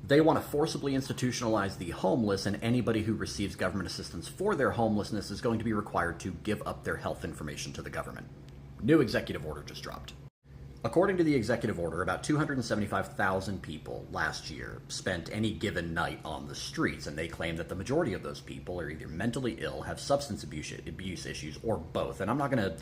They want to forcibly institutionalize the homeless, and anybody who receives government assistance for their homelessness is going to be required to give up their health information to the government. New executive order just dropped. According to the executive order, about 275,000 people last year spent any given night on the streets, and they claim that the majority of those people are either mentally ill, have substance abuse issues, or both. And I'm not going to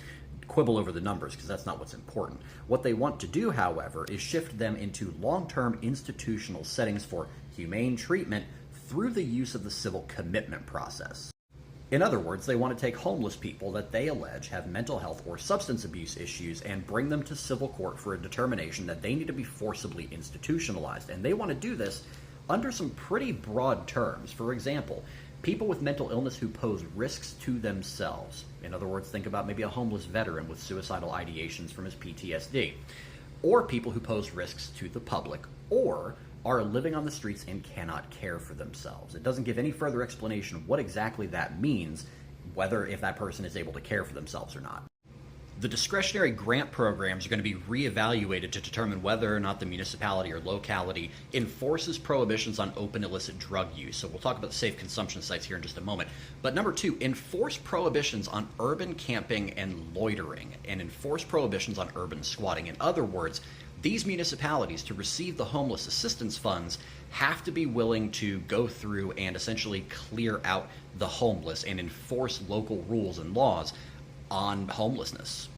quibble over the numbers because that's not what's important. What they want to do, however, is shift them into long-term institutional settings for humane treatment through the use of the civil commitment process. In other words, they want to take homeless people that they allege have mental health or substance abuse issues and bring them to civil court for a determination that they need to be forcibly institutionalized. And they want to do this under some pretty broad terms. For example, people with mental illness who pose risks to themselves. In other words, think about maybe a homeless veteran with suicidal ideations from his PTSD. Or people who pose risks to the public, or are living on the streets and cannot care for themselves. It doesn't give any further explanation of what exactly that means, whether if that person is able to care for themselves or not. The discretionary grant programs are going to be reevaluated to determine whether or not the municipality or locality enforces prohibitions on open illicit drug use. So we'll talk about the safe consumption sites here in just a moment. But number two, enforce prohibitions on urban camping and loitering, and enforce prohibitions on urban squatting. In other words, these municipalities, to receive the homeless assistance funds, have to be willing to go through and essentially clear out the homeless and enforce local rules and laws on homelessness.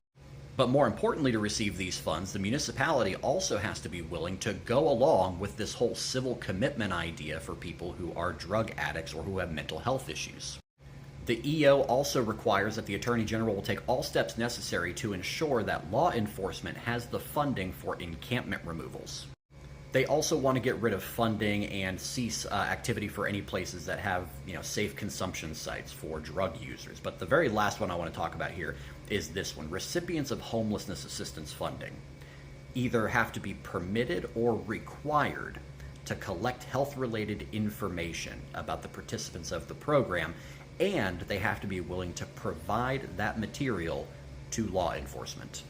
But more importantly, to receive these funds, the municipality also has to be willing to go along with this whole civil commitment idea for people who are drug addicts or who have mental health issues. The EO also requires that the Attorney General will take all steps necessary to ensure that law enforcement has the funding for encampment removals. They also want to get rid of funding and cease activity for any places that have, safe consumption sites for drug users. But the very last one I want to talk about here is this one. Recipients of homelessness assistance funding either have to be permitted or required to collect health-related information about the participants of the program, and they have to be willing to provide that material to law enforcement.